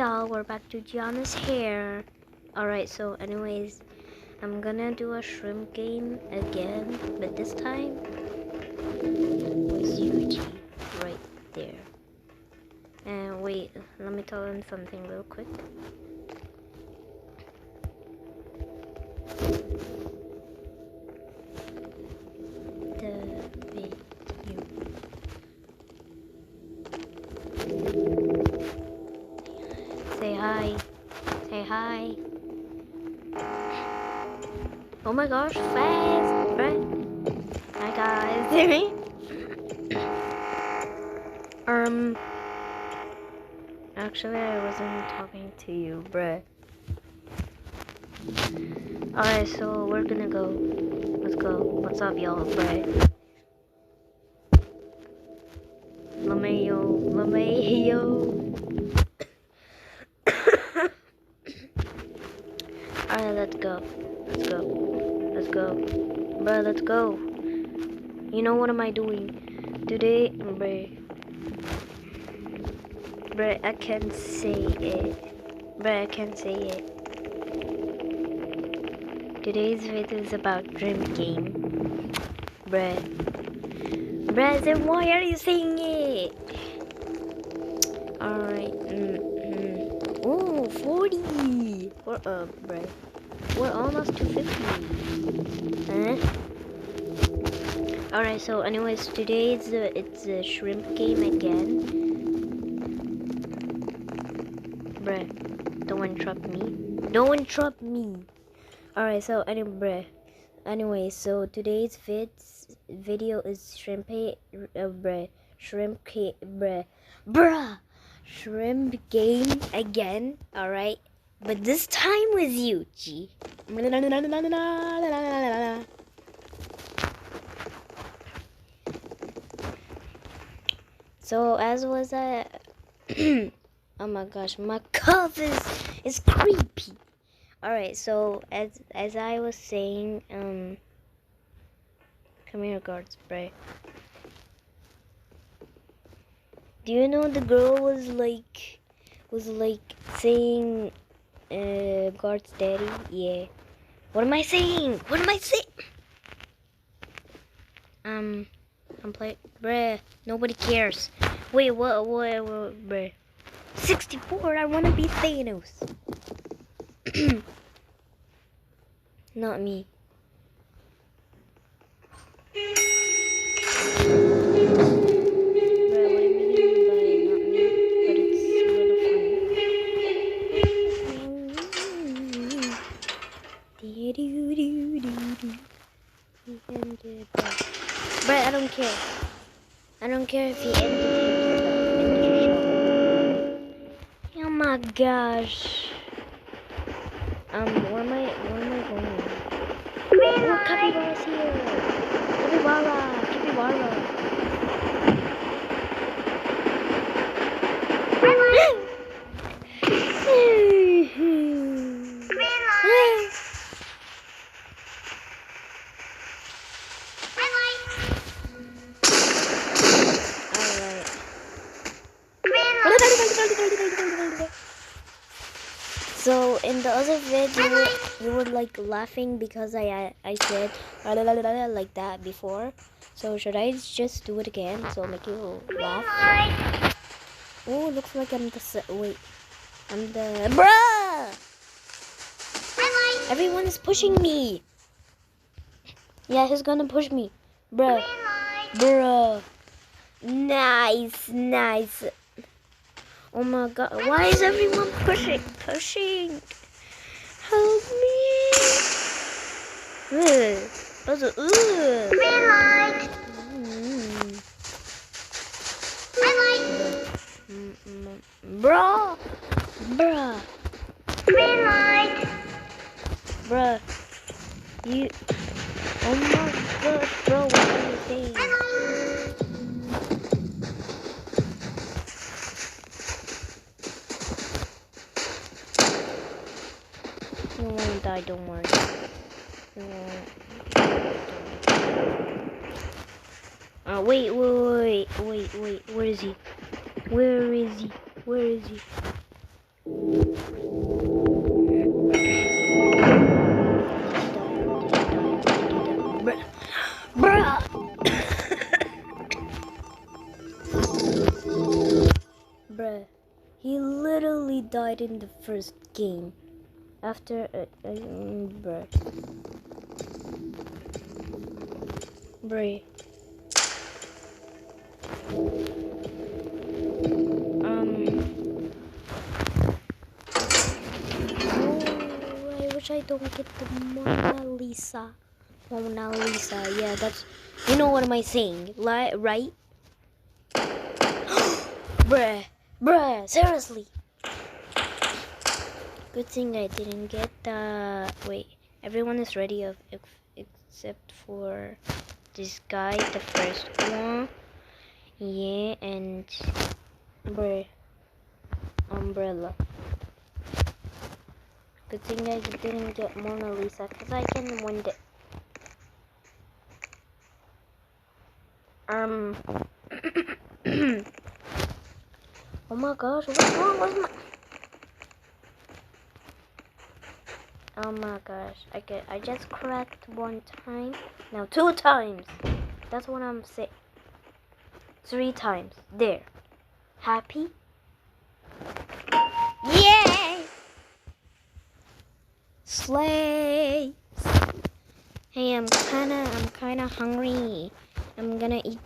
y'all, we're back to Gianna's hair. Alright, so anyways, I'm gonna do a shrimp game again, but this time with Yuji right there. And wait, let me tell him something real quick. Say hi. Say hi. Oh my gosh, fast, right? Hi guys. Actually I wasn't talking to you, bruh. Alright, so we're gonna go. Let's go. What's up, y'all, bruh? LaMayo. Alright, let's go. Bruh, let's go. You know what am I doing? Today, bruh, I can't say it. Today's video is about Dream Game. Bruh, then why are you saying it? Alright, Oh, 40! Bruh. We're almost to 50. Huh? Alright, so anyways, today it's a shrimp game again. Bruh, don't interrupt me. Alright, so anyway, so today's video is shrimp game again. Alright, but this time with Yuji. So as was I oh my gosh, my cough is creepy. Alright, so as I was saying, come here, guard spray. Do you know the girl was like saying guard's daddy? Yeah. What am I saying? I'm playing, bruh. Nobody cares. Wait, what, bruh? 64. I wanna be Thanos. Not me. But I don't care. I don't care if he ended himself. Oh my gosh. Where am I going? Oh, Capybara's here. Capybara. So in the other video, you were like laughing because I said like that before. So should I just do it again so make you laugh? Oh, looks like I'm the bruh. Everyone is pushing me. Yeah, he's gonna push me, bruh. Nice. Oh my god, why is everyone pushing? Help me. Green light. Bruh. Green light. Bruh. You. Oh my gosh, bro, what are you saying? You won't die, don't worry. You won't. Wait. Where is he? Bruh. Bruh. He literally died in the first game. After bruh. Bruh. Oh, I wish I don't get the Mona Lisa. Mona Lisa, yeah, that's, you know what am I saying, right? Bruh, seriously. Good thing I didn't get the, wait, everyone is ready except for this guy, the first one. Yeah, and bruh, umbrella. Good thing I didn't get Mona Lisa, because I can win it. Oh my gosh, what's wrong with my... Oh my gosh, I just cracked one time. Now 2 times. That's what I'm saying. 3 times. There. Happy? Yay! Slay! Hey, I'm kinda hungry. I'm gonna eat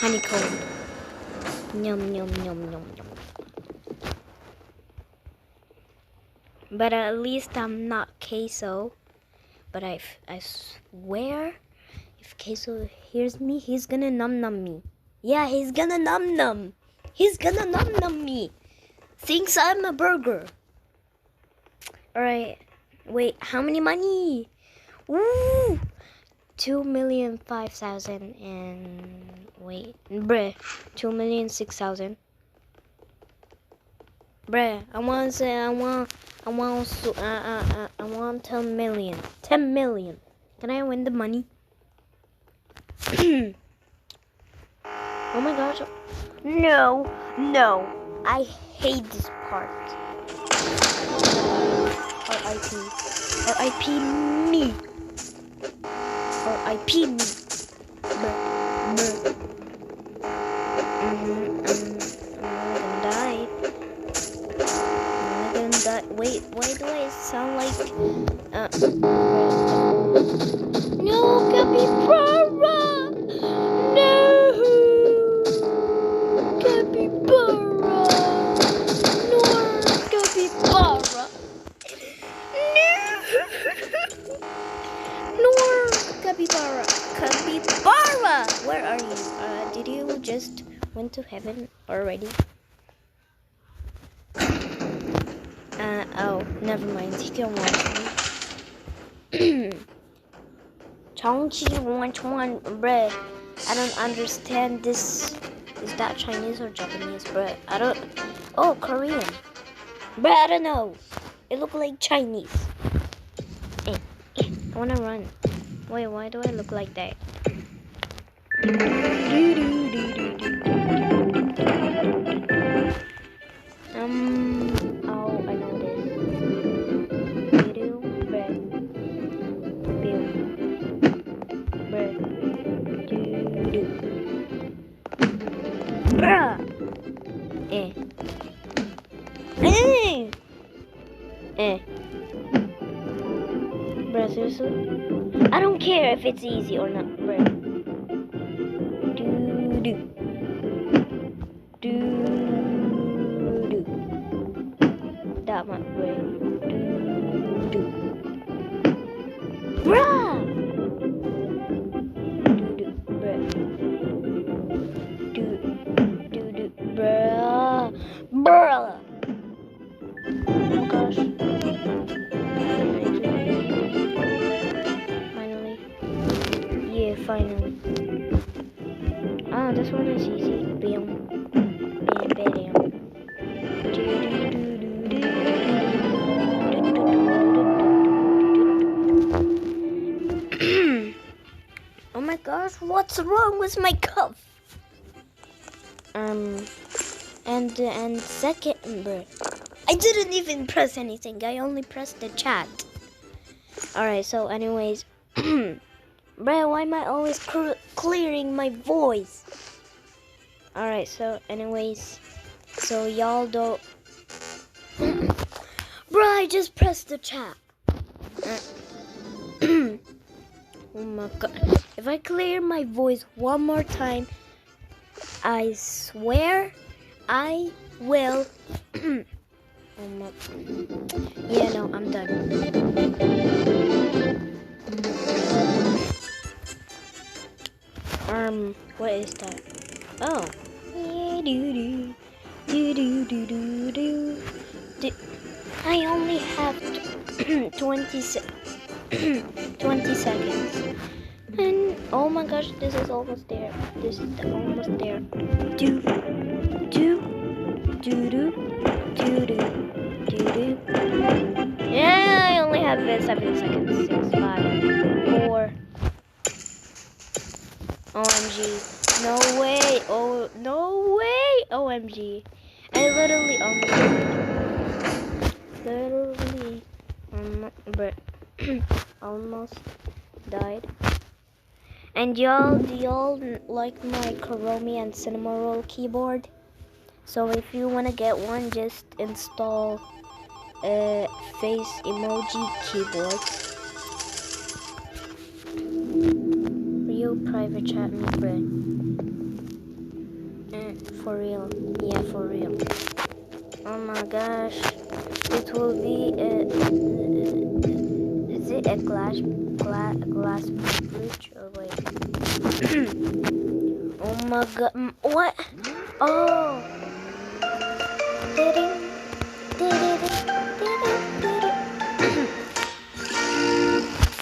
honeycomb. Yum yum yum yum yum. But at least I'm not Queso. But I swear, if Queso hears me, he's gonna num me. Yeah, he's gonna num. He's gonna num me. Thinks I'm a burger. Alright. Wait, how many money? Woo! 2,005,000 and wait, bruh, 2,006,000. Bruh, I want 10 million. 10 million. Can I win the money? Oh my gosh. No. I hate this part. R.I.P. me. R.I.P. me. I'm gonna die. Wait, why do I sound like no, capybara! No! Capybara! No, capybara! No! Capybara! Capybara! Where are you? Did you just went to heaven already? Oh, never mind. He can watch me. Bruh. I don't understand this. Is that Chinese or Japanese, bruh? I don't. Oh, Korean. Bruh, I don't know. It look like Chinese. I wanna run. Wait, why do I look like that? Oh, I know this. Bruh. Bruh, seriously? I don't care if it's easy or not, bruh. That much, bruh. Bruh! Bruh. Bruh. Oh my gosh. Finally. Yeah, finally. Ah, this one is easy. Bam. Bam, bam. Oh my gosh, what's wrong with my cuff? And second, bruh. I didn't even press anything. I only pressed the chat. Alright, so anyways. Bruh, why am I always clearing my voice? Alright, so anyways. So y'all don't... Bruh, I just pressed the chat. Oh my god. If I clear my voice one more time, I swear I will... Oh my... Yeah, no, I'm done. What is that? Oh. I only have 20 seconds. And oh my gosh, this is almost there. This is almost there. Do do do do do do do. Yeah, I only have 7 seconds. 6, 5, 4. OMG. No way. Oh, no way. OMG. I literally almost died. And do y'all like my Chromie and Cinema Roll keyboard? So if you want to get one, just install a face emoji keyboard. Real private chat me, bro. For real. Yeah, for real. Oh my gosh. It will be is it a glass bridge or wait? Oh my god. What? Oh.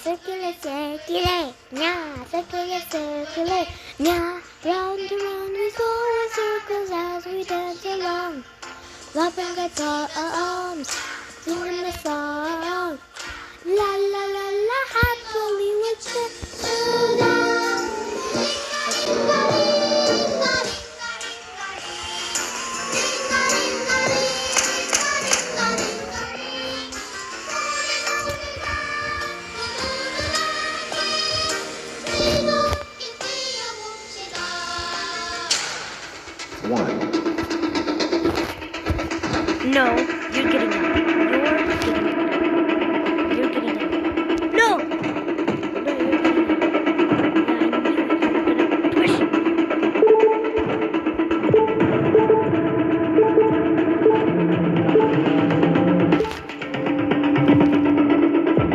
Circulate, circulate, yeah, circulate, circulate, yeah. Round and round we go in circles as we dance along. Laughing at our arms, singing the song. La la la la, happily with the No, you're getting out. You're getting out. No! No, you're getting out. Push.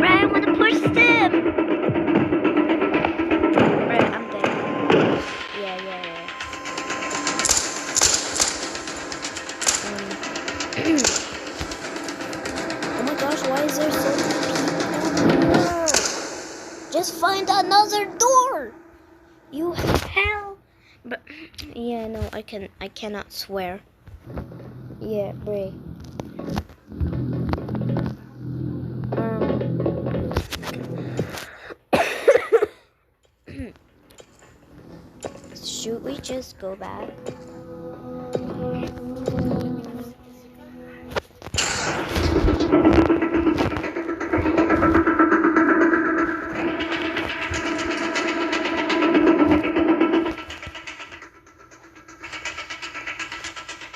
Right, I want to push them. Right, I'm dead. Yeah. Oh my gosh, why is there so many people? Just find another door. You hell. But yeah, no, I cannot swear. Yeah, Bray. Should we just go back?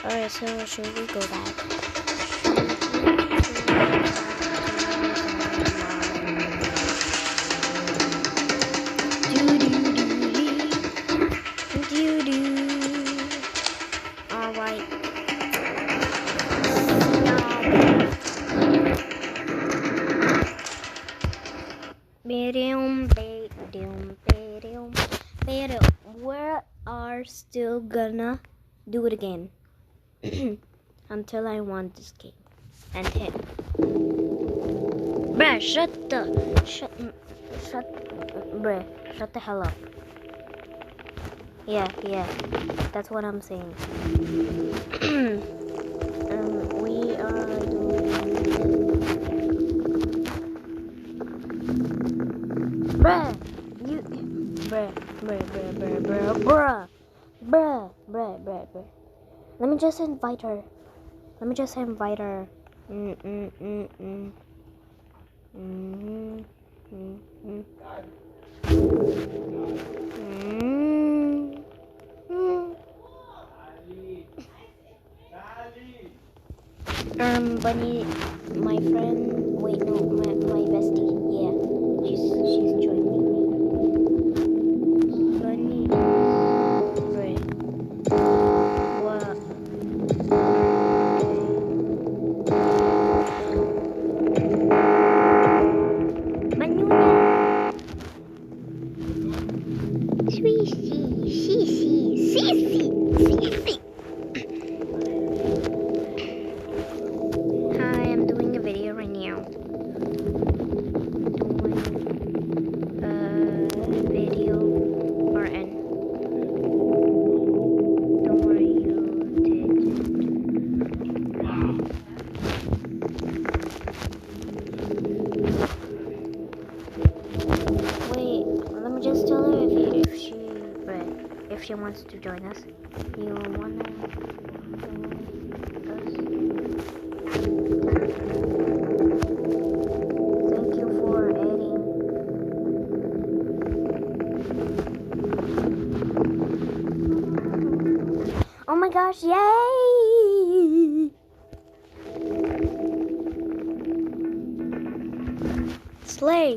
Alright, so should we go back? Alright. We are still gonna do it again. Until I want this game and hit. Bruh, shut the hell up. Yeah, that's what I'm saying. We are doing... Bruh. Let me just invite her. Mm mm mm mm. Mm mm mm. Bunny, my friend. Wait, no, my bestie. Yeah, she's joining me. Bunny, right? What? Manunya, Sisi. Hi, I'm doing a video right now. Video RN. Don't worry, you did. Wait, let me just tell her if she wants to join us. You wanna join us? Thank you for adding. Oh my gosh, yay! Slay!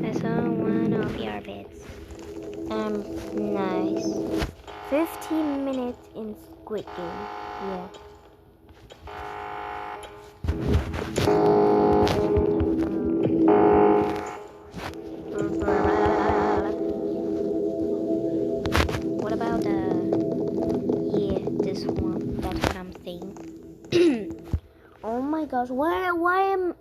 I saw one of your bits. Nice. 15 minutes in Squid Game. Yeah. What about this one? That's what I'm saying. Oh my gosh, why am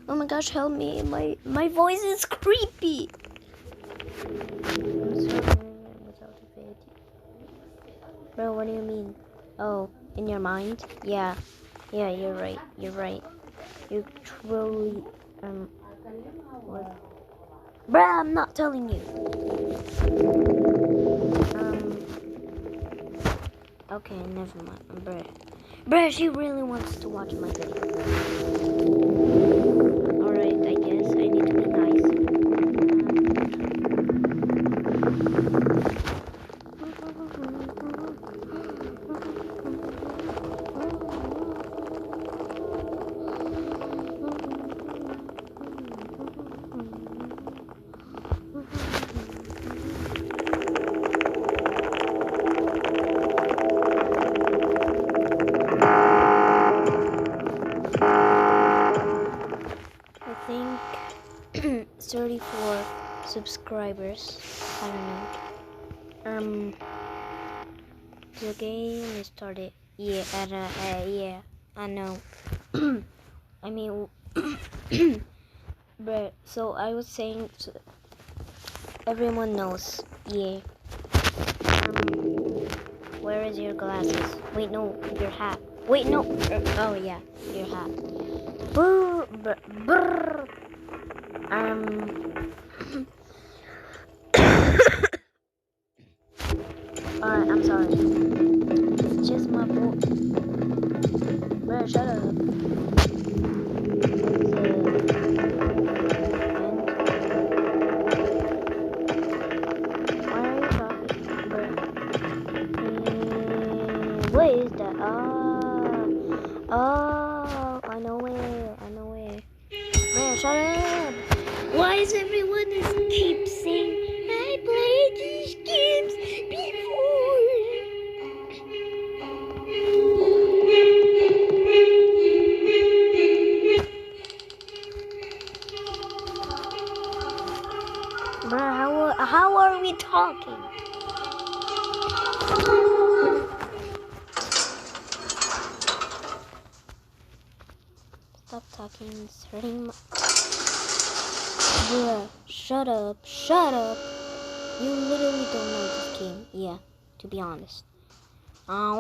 oh my gosh, help me. My voice is creepy. Bro, what do you mean? Oh, in your mind? Yeah. Yeah, you're right. You're right. You truly what? Bruh, I'm not telling you. Okay, never mind. Bruh, she really wants to watch my video. Alright, I guess I need to be nice. I think 34 subscribers. I don't know. The game started. Yeah, yeah, I know. I mean, but so I was saying, everyone knows. Yeah. Where is your glasses? Wait, no, your hat. Wait, no. Oh yeah, your hat. Brr, brr, brr. Alright, I'm sorry. It's just my voice. Bruh, shut up. Why are you talking, bruh? What is that? Oh, I know it. Bruh, shut up. Why is everyone keep saying I played these games before? Bruh, how are we talking? Stop talking, it's hurting my... Bruh, shut up. You literally don't know this game. Yeah, to be honest. But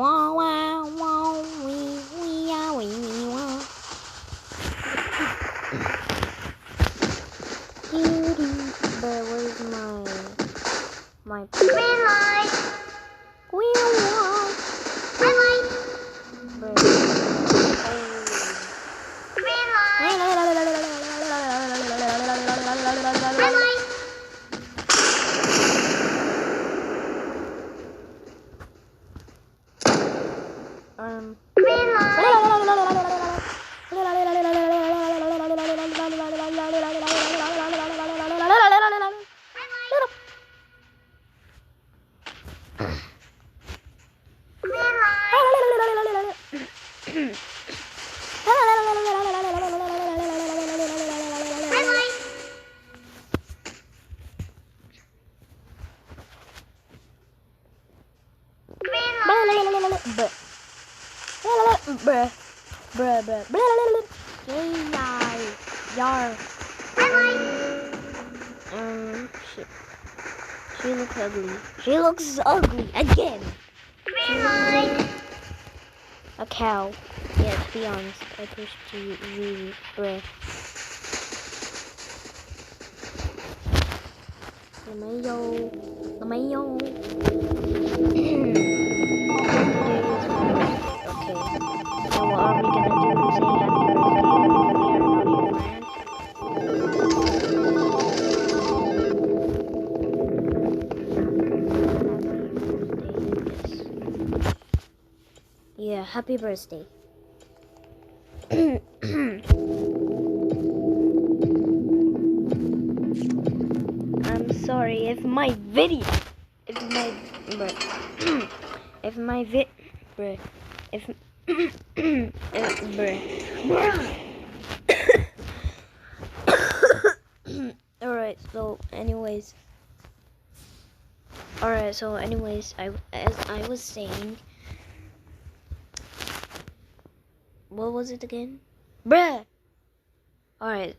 where's my green light? Green She looks ugly. She looks ugly again. She looks like a cow. Yeah, to be honest, I wish she really bruh. Lamayo. Okay. Now what are we gonna do? Say happy birthday. Yeah, happy birthday. I'm sorry if my video, if my Alright, so anyways, as I was saying, what was it again? Bruh! Alright,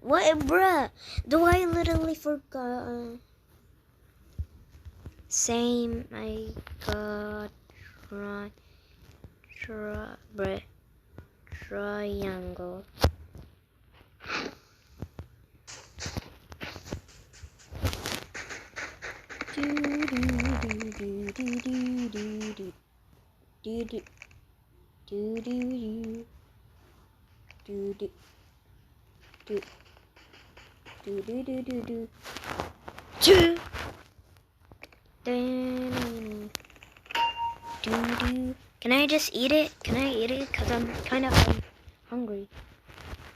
what, bruh? Do I literally forgot? Same, I got bruh, triangle. Can I just eat it? Can I eat it? Cause I'm kind of hungry.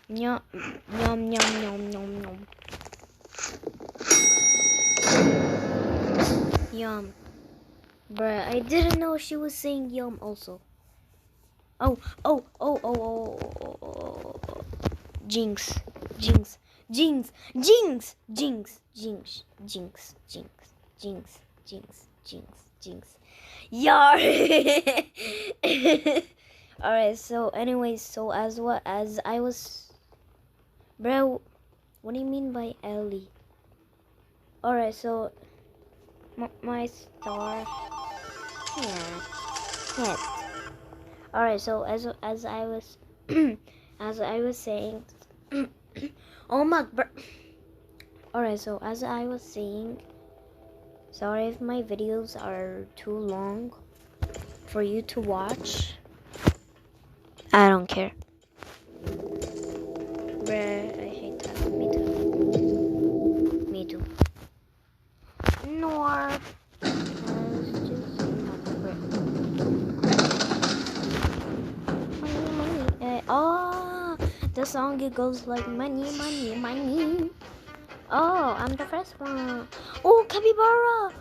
Yum, yum, yum, yum, yum, yum. Yum. Bruh, I didn't know she was saying yum also. Oh. Jinx. Yar. Alright, so anyways, so as I was, bro, what do you mean by Ellie? Alright, so my star. Yeah. Alright, so as I was as I was saying, oh my, alright, so as I was saying, sorry if my videos are too long for you to watch. I don't care. Bruh, I hate that. Me too. Nor. Oh, the song, it goes like money. Oh, I'm the first one. Oh, capybara.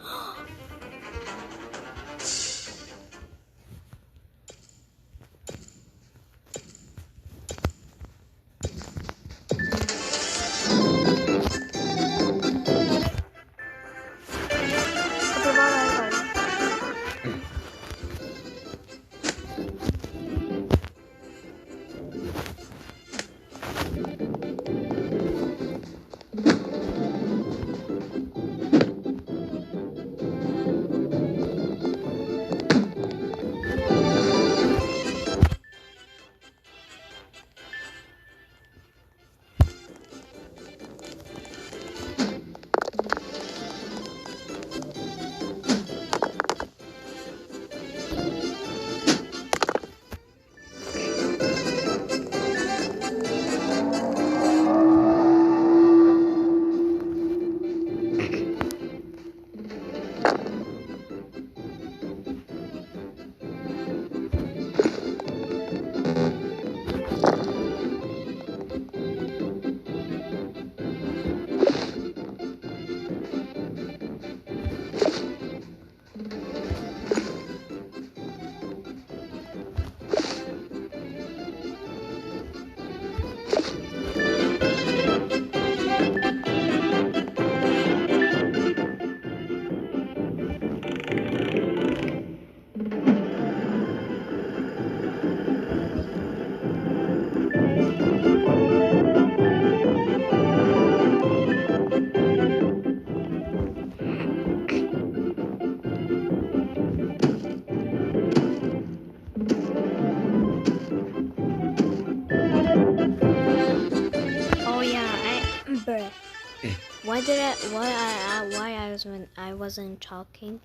why I was when I wasn't talking?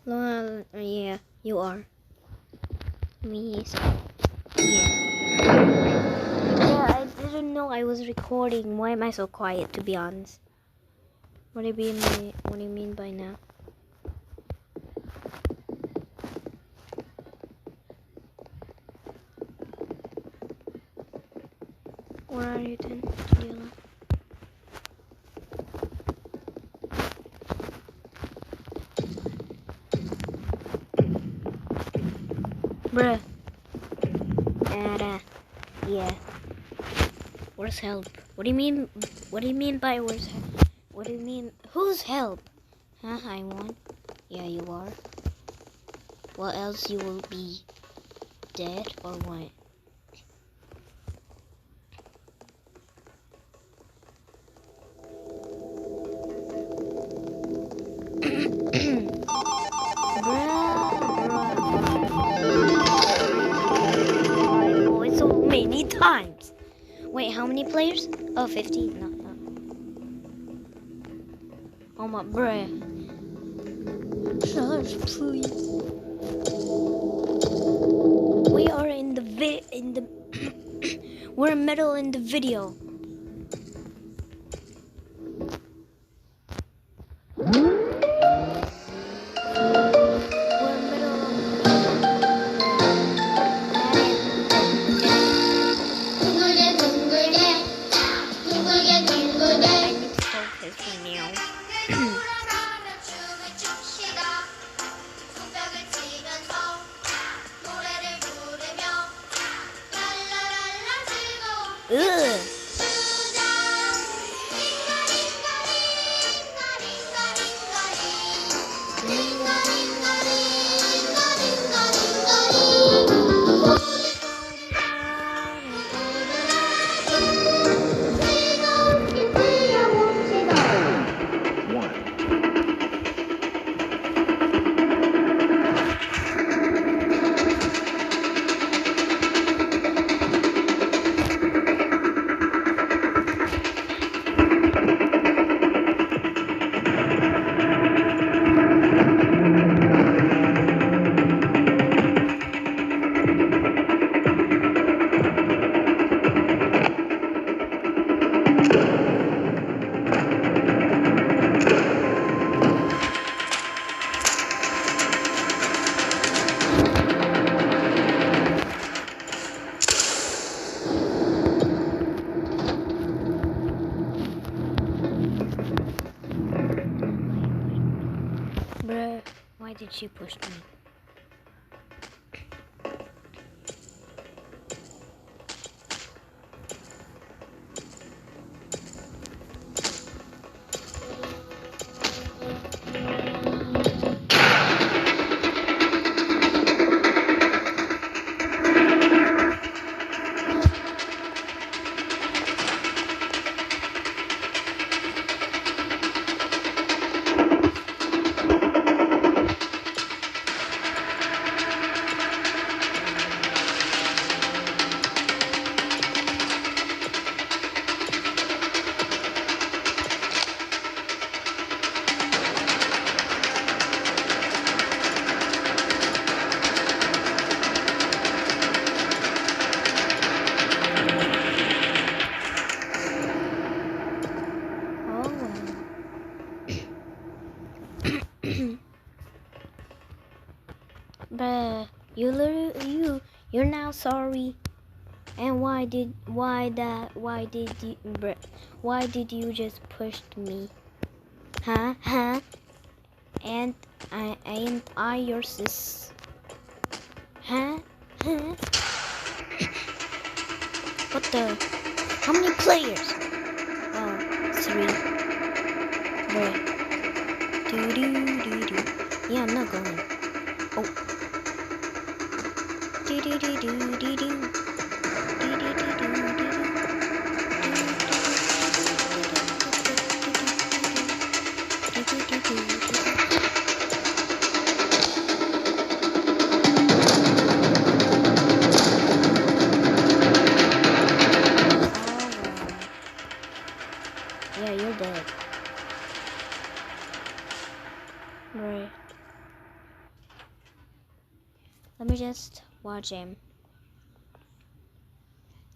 Yeah, you are. Me, so, yeah. Yeah, I didn't know I was recording. Why am I so quiet, to be honest? What do you mean by now? Where are you then, Leela? Bruh. Yeah. Where's help? What do you mean? What do you mean by where's help? What do you mean? Who's help? Huh? I won. Yeah, you are. What else? You will be dead or what? Oh, it's so many times. Wait, how many players? Oh, 15. No. Oh my, bruh. Gosh, please. We are in the we're middle in the video. Bruh, why did she push me? Bruh, you're now sorry. And why did you just push me? Huh? And I your sis? Huh? What the? How many players? Oh, 3. Bruh. Do. Yeah, I'm not going. Oh. Do. Yeah, you're dead. Right. Let me just watch him.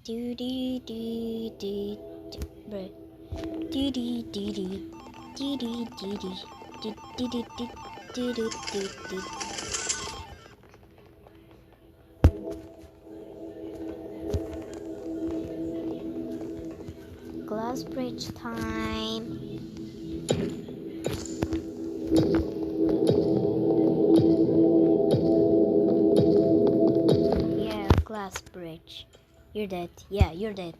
Do do do do do. Right. Do do do do. Do do do do. Do do do do do do do. Glass bridge time. Yeah, glass bridge. You're dead. Yeah, you're dead.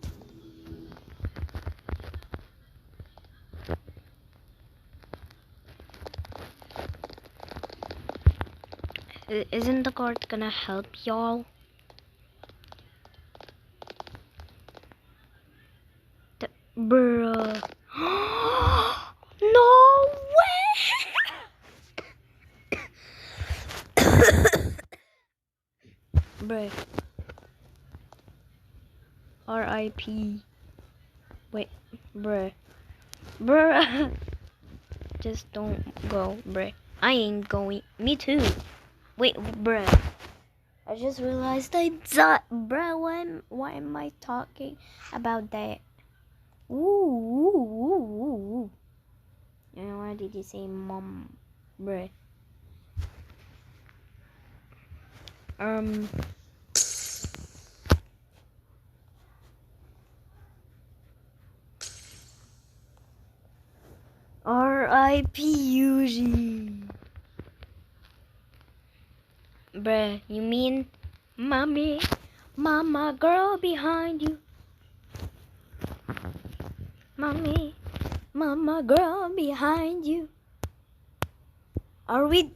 Isn't the card gonna help y'all? Bruh. No way! Bruh. R.I.P. Wait, bruh. Bruh. Just don't go, bruh. I ain't going. Me too. Wait, bruh. I just realized I died. Bruh, why am I talking about that? Ooh. And why did you say mom, bruh? R.I.P. Yuji. Bruh, you mean mommy, mama girl behind you? Mommy, mama girl behind you. Are we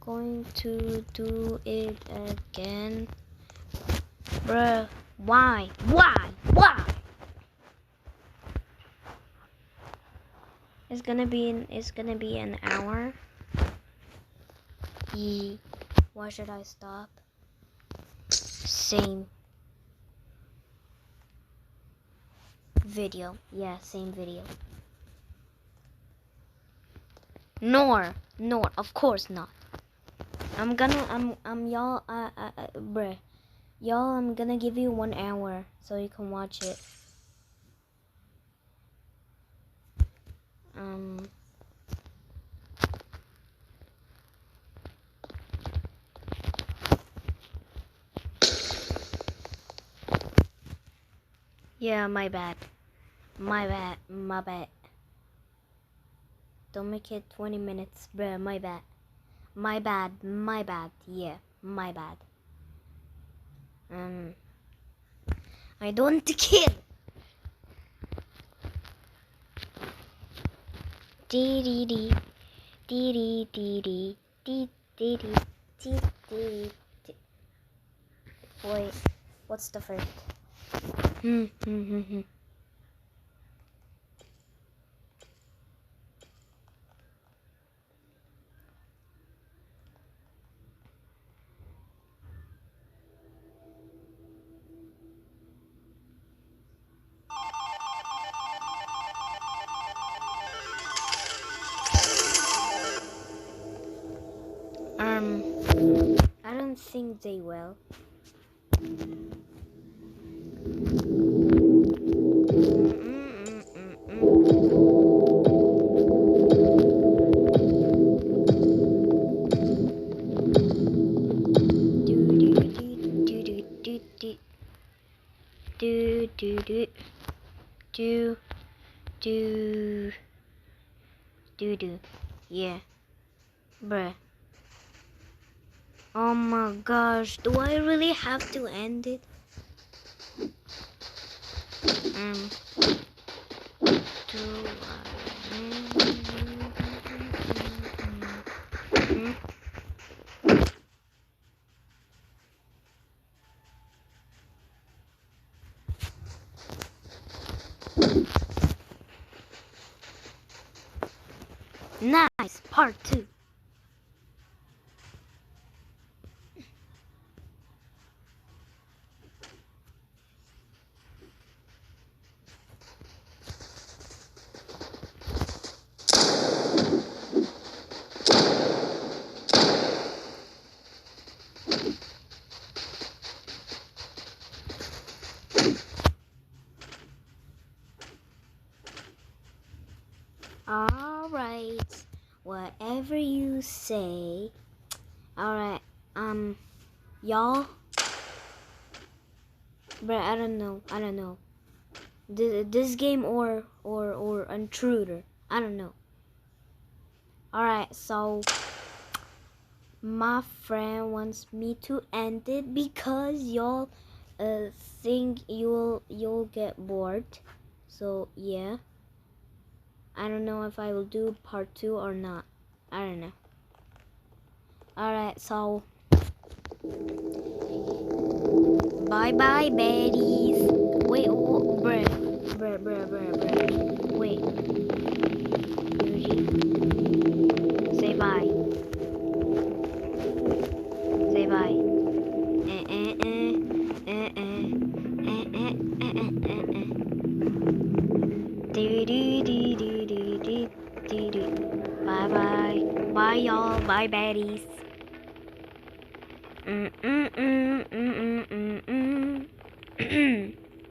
going to do it again? Bruh, why? It's gonna be an hour. Why should I stop? Same video. Yeah, same video. Nor, of course not. I'm y'all, bruh. Y'all, I'm gonna give you 1 hour so you can watch it. Yeah, my bad. Don't make it 20 minutes, bruh, my bad. Yeah, my bad. I don't care. Dee dee dee. Dee dee dee dee. Dee dee dee. Dee dee dee. Wait, what's the first? I don't think they will. Yeah, bruh. Oh my gosh, do I really have to end it? Nice, part 2. Alright. Whatever you say. Alright. Y'all. But I don't know. This game or intruder. I don't know. Alright, so my friend wants me to end it because y'all think you'll get bored. So yeah. I don't know if I will do part 2 or not. I don't know. Alright, so bye bye baddies. Wait, bruh. Wait. Yuji. Say bye. Say bye. Bye bye. Bye y'all. Bye baddies.